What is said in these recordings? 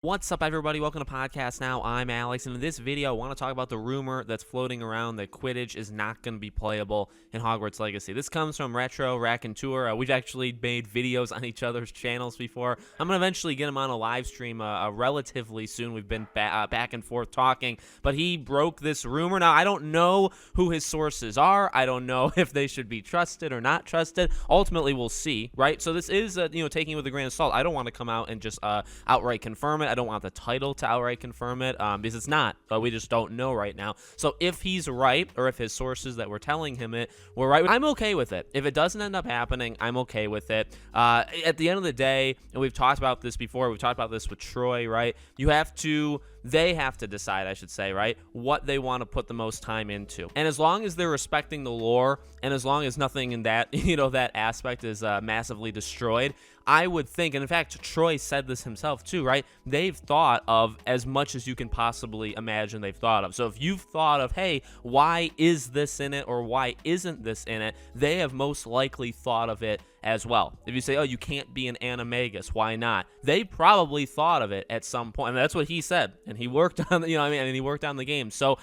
What's up, everybody? Welcome to Podcast Now. I'm Alex, and in this video, I want to talk about the rumor that's floating around that Quidditch is not going to be playable in Hogwarts Legacy. This comes from Retro Raconteur. We've actually made videos on each other's channels before. I'm going to eventually get him on a live stream relatively soon. We've been back and forth talking, but he broke this rumor. Now, I don't know who his sources are. I don't know if they should be trusted or not trusted. Ultimately, we'll see, right? So this is, taking it with a grain of salt. I don't want to come out and just outright confirm it. I don't want the title to outright confirm it because it's not. We just don't know right now. So if he's right, or if his sources that were telling him it were right, I'm okay with it. If it doesn't end up happening, I'm okay with it. At the end of the day, and we've talked about this before, we've talked about this with Troy, right? They have to decide, I should say, right, what they want to put the most time into. And as long as they're respecting the lore, and as long as nothing in that, that aspect is massively destroyed, I would think, and in fact, Troy said this himself too, right? They've thought of as much as you can possibly imagine they've thought of. So if you've thought of, hey, why is this in it or why isn't this in it, they have most likely thought of it as well. If you say, oh, you can't be an animagus, why not? They probably thought of it at some point. I mean, that's what he said, and he worked on, and he worked on the game. So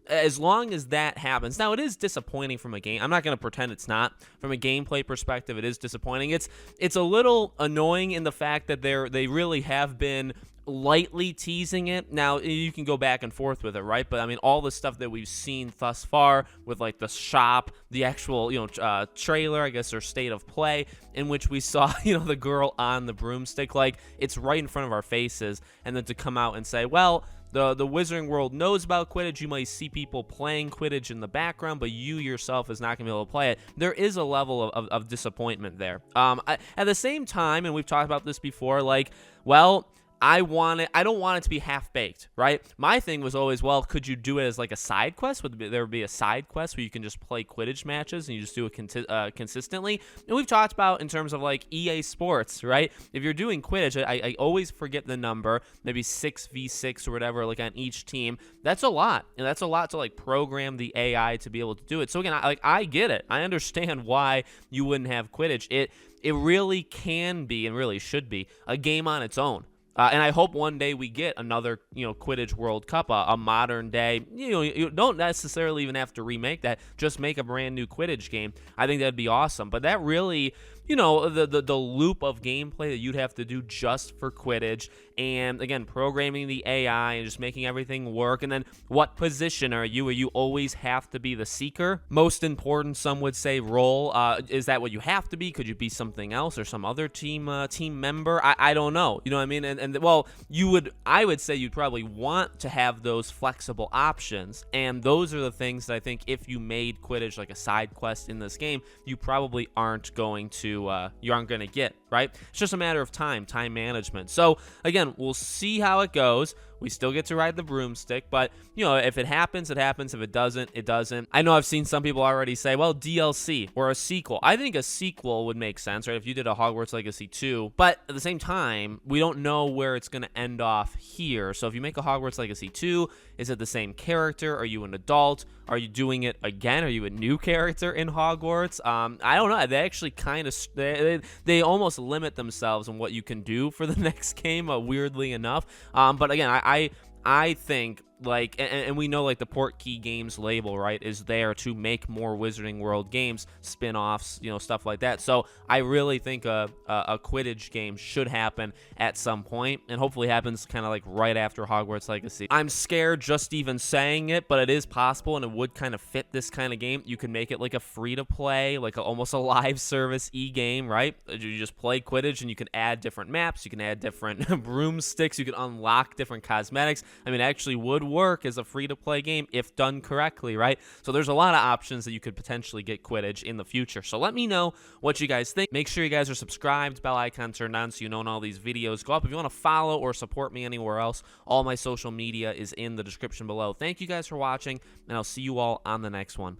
as long as that happens, now it is disappointing from a game. I'm not going to pretend it's not. From a gameplay perspective, it is disappointing. It's a little annoying in the fact that they really have been lightly teasing it. Now, you can go back and forth with it, right? But I mean, all the stuff that we've seen thus far with like the shop, the actual, trailer, I guess, or state of play, in which we saw, the girl on the broomstick, like it's right in front of our faces. And then to come out and say, well, the Wizarding World knows about Quidditch. You might see people playing Quidditch in the background, but you yourself is not going to be able to play it. There is a level of disappointment there. At the same time, and we've talked about this before, like, well, I don't want it to be half-baked, right? My thing was always, well, could you do it as like a side quest? Would there be a side quest where you can just play Quidditch matches and you just do it consistently? And we've talked about in terms of like EA Sports, right? If you're doing Quidditch, I always forget the number, maybe 6v6 or whatever, like on each team. That's a lot, and that's a lot to like program the AI to be able to do it. So again, I get it. I understand why you wouldn't have Quidditch. It really can be, and really should be, a game on its own. And I hope one day we get another, Quidditch World Cup, a modern day. You don't necessarily even have to remake that. Just make a brand new Quidditch game. I think that'd be awesome. But that really, the loop of gameplay that you'd have to do just for Quidditch, and again, programming the AI and just making everything work. And then what position are you? Are you always have to be the seeker? Most important, some would say, role. Is that what you have to be? Could you be something else or some other team member? I don't know. You know what I mean? And well, I would say you'd probably want to have those flexible options. And those are the things that I think if you made Quidditch like a side quest in this game, you probably aren't going to get, right? It's just a matter of time management. So again, we'll see how it goes. We still get to ride the broomstick, but, if it happens, it happens. If it doesn't, it doesn't. I know I've seen some people already say, well, DLC or a sequel. I think a sequel would make sense, right? If you did a Hogwarts Legacy 2, but at the same time, we don't know where it's going to end off here. So if you make a Hogwarts Legacy 2, is it the same character? Are you an adult? Are you doing it again? Are you a new character in Hogwarts? I don't know. They actually kind of, they almost limit themselves on what you can do for the next game, weirdly enough. But again, I think, like, and we know, like, the Portkey Games label, right, is there to make more Wizarding World games, spin-offs, stuff like that. So I really think a Quidditch game should happen at some point, and hopefully happens kind of like right after Hogwarts Legacy. I'm scared just even saying it, but it is possible, and it would kind of fit this kind of game. You can make it like a free-to-play, like almost a live service e-game, right? You just play Quidditch, and you can add different maps, you can add different broomsticks, you can unlock different cosmetics. I mean, it actually would work as a free-to-play game if done correctly, right? So there's a lot of options that you could potentially get Quidditch in the future. So let me know what you guys think. Make sure you guys are subscribed, bell icon turned on so you know when all these videos go up. If you want to follow or support me anywhere else, all my social media is in the description below. Thank you guys for watching, and I'll see you all on the next one.